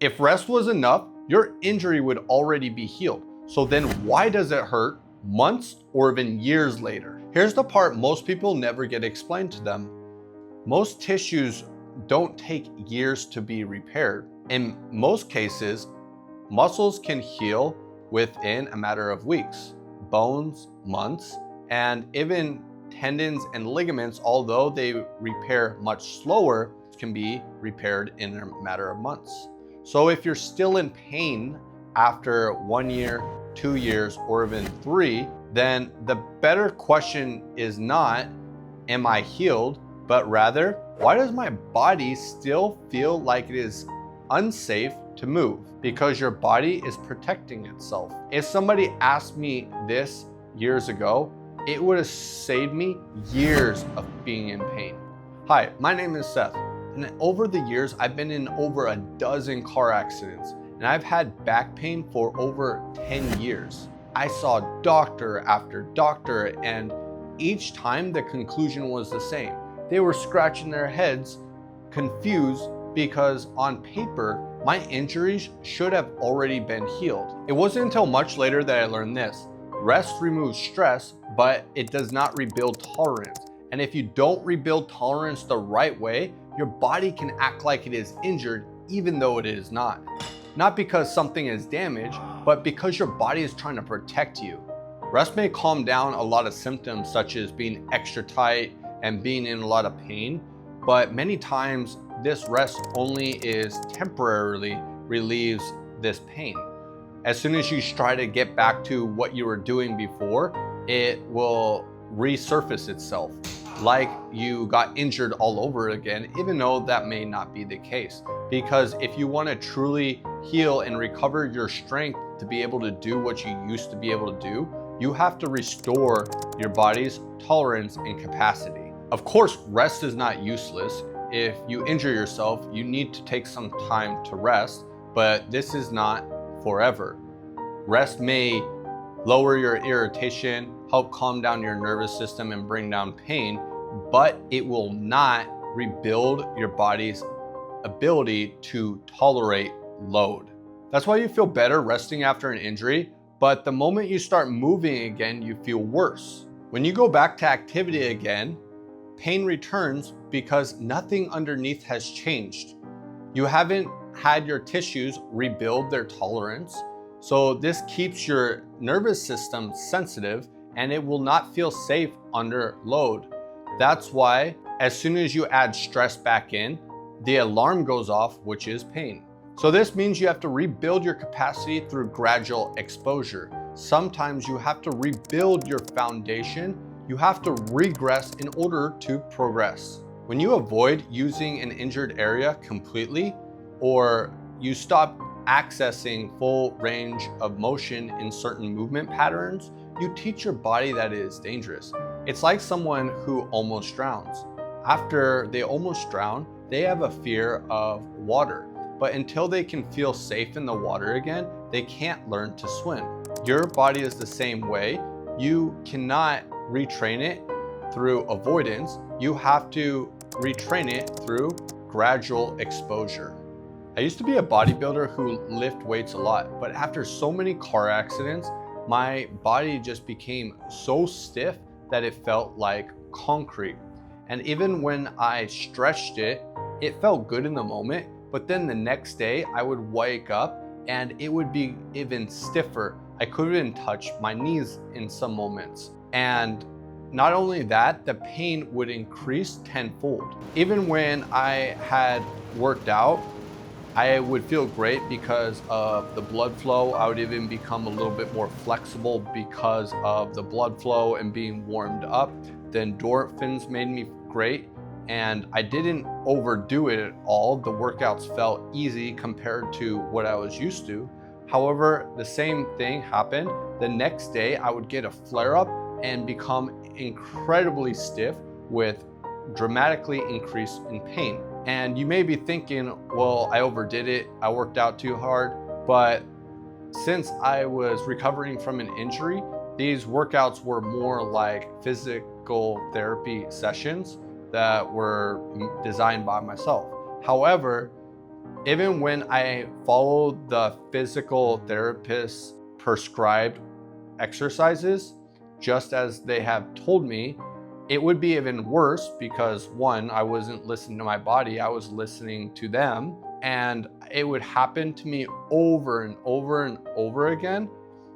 If rest was enough, your injury would already be healed. So then why does it hurt months or even years later? Here's the part most people never get explained to them. Most tissues don't take years to be repaired. In most cases, muscles can heal within a matter of weeks, bones, months, and even tendons and ligaments, although they repair much slower, can be repaired in a matter of months. So if you're still in pain after 1 year, 2 years, or even 3, then the better question is not, am I healed? But rather, why does my body still feel like it is unsafe to move? Because your body is protecting itself. If somebody asked me this years ago, it would have saved me years of being in pain. Hi, my name is Seth, and over the years, I've been in over a dozen car accidents, and I've had back pain for over 10 years. I saw doctor after doctor, and each time the conclusion was the same. They were scratching their heads, confused, because on paper, my injuries should have already been healed. It wasn't until much later that I learned this. Rest removes stress, but it does not rebuild tolerance. And if you don't rebuild tolerance the right way, your body can act like it is injured even though it is not. Not because something is damaged, but because your body is trying to protect you. Rest may calm down a lot of symptoms such as being extra tight and being in a lot of pain, but many times this rest only is temporarily relieves this pain. As soon as you try to get back to what you were doing before, it will resurface itself like you got injured all over again, even though that may not be the case. Because if you want to truly heal and recover your strength to be able to do what you used to be able to do, you have to restore your body's tolerance and capacity. Of course, rest is not useless. If you injure yourself, you need to take some time to rest, but this is not forever. Rest may lower your irritation, help calm down your nervous system and bring down pain, but it will not rebuild your body's ability to tolerate load. That's why you feel better resting after an injury, but the moment you start moving again, you feel worse. When you go back to activity again, pain returns because nothing underneath has changed. You haven't had your tissues rebuild their tolerance, so this keeps your nervous system sensitive and it will not feel safe under load. That's why as soon as you add stress back in, the alarm goes off, which is pain. So this means you have to rebuild your capacity through gradual exposure. Sometimes you have to rebuild your foundation. You have to regress in order to progress. When you avoid using an injured area completely, or you stop accessing full range of motion in certain movement patterns, you teach your body that it is dangerous. It's like someone who almost drowns. After they almost drown, they have a fear of water, but until they can feel safe in the water again, they can't learn to swim. Your body is the same way. You cannot retrain it through avoidance. You have to retrain it through gradual exposure. I used to be a bodybuilder who lift weights a lot, but after so many car accidents, my body just became so stiff that it felt like concrete. And even when I stretched it, it felt good in the moment, but then the next day I would wake up and it would be even stiffer. I couldn't even touch my knees in some moments. And not only that, the pain would increase tenfold. Even when I had worked out, I would feel great because of the blood flow. I would even become a little bit more flexible because of the blood flow and being warmed up. The endorphins made me great, and I didn't overdo it at all. The workouts felt easy compared to what I was used to. However, the same thing happened. The next day, I would get a flare-up and become incredibly stiff with dramatically increase in pain. And you may be thinking, well, I overdid it, I worked out too hard. But since I was recovering from an injury, these workouts were more like physical therapy sessions that were designed by myself. However, Even when I followed the physical therapist's prescribed exercises, just as they have told me, it would be even worse because one, I wasn't listening to my body, I was listening to them, and it would happen to me over and over and over again.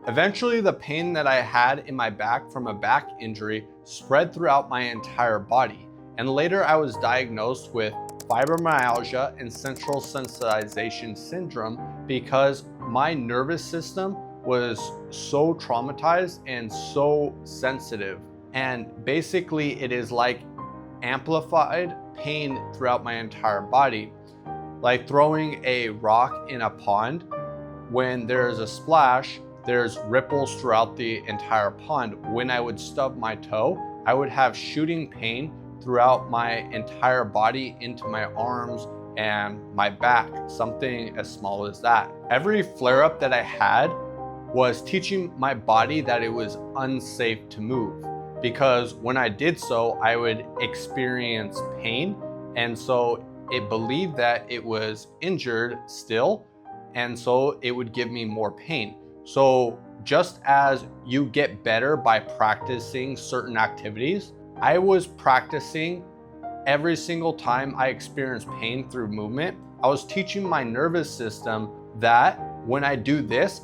Eventually, the pain that I had in my back from a back injury spread throughout my entire body. And later I was diagnosed with fibromyalgia and central sensitization syndrome because my nervous system was so traumatized and so sensitive. And basically it is like amplified pain throughout my entire body. Like throwing a rock in a pond, when there's a splash, there's ripples throughout the entire pond. When I would stub my toe, I would have shooting pain throughout my entire body into my arms and my back, something as small as that. Every flare-up that I had was teaching my body that it was unsafe to move, because when I did so, I would experience pain, and so it believed that it was injured still, and so it would give me more pain. So just as you get better by practicing certain activities, I was practicing every single time I experienced pain through movement. I was teaching my nervous system that when I do this,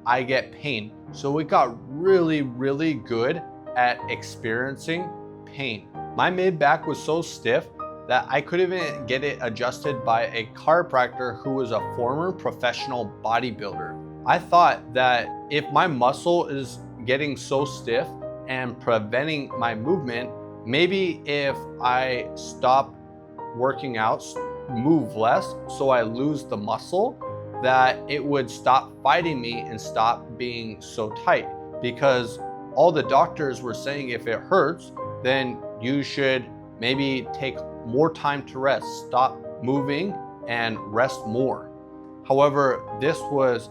I get pain. So it got really, really good at experiencing pain. My mid-back was so stiff that I couldn't even get it adjusted by a chiropractor who was a former professional bodybuilder. I thought that if my muscle is getting so stiff and preventing my movement, maybe if I stop working out, move less, so I lose the muscle, that it would stop fighting me and stop being so tight. Because all the doctors were saying if it hurts, then you should maybe take more time to rest, stop moving and rest more. However, this was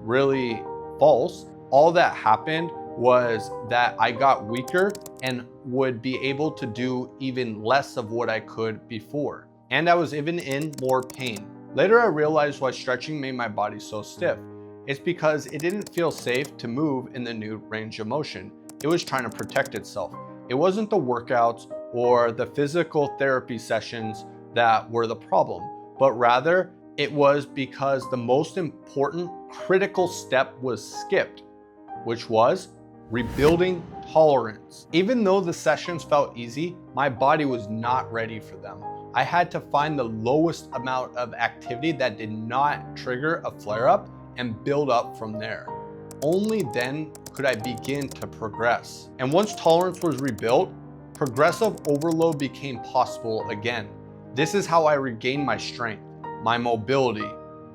really false. All that happened was that I got weaker and would be able to do even less of what I could before. And I was even in more pain. Later, I realized why stretching made my body so stiff. It's because it didn't feel safe to move in the new range of motion. It was trying to protect itself. It wasn't the workouts or the physical therapy sessions that were the problem, but rather it was because the most important critical step was skipped, which was rebuilding tolerance. Even though the sessions felt easy, my body was not ready for them. I had to find the lowest amount of activity that did not trigger a flare-up and build up from there. Only then could I begin to progress. And once tolerance was rebuilt, progressive overload became possible again. This is how I regained my strength, my mobility,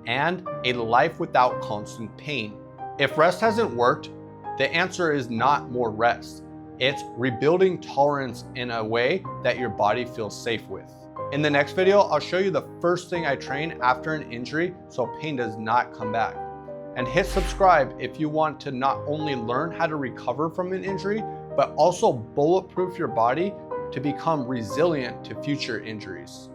and a life without constant pain. If rest hasn't worked, the answer is not more rest. It's rebuilding tolerance in a way that your body feels safe with. In the next video, I'll show you the first thing I train after an injury so pain does not come back. And hit subscribe if you want to not only learn how to recover from an injury, but also bulletproof your body to become resilient to future injuries.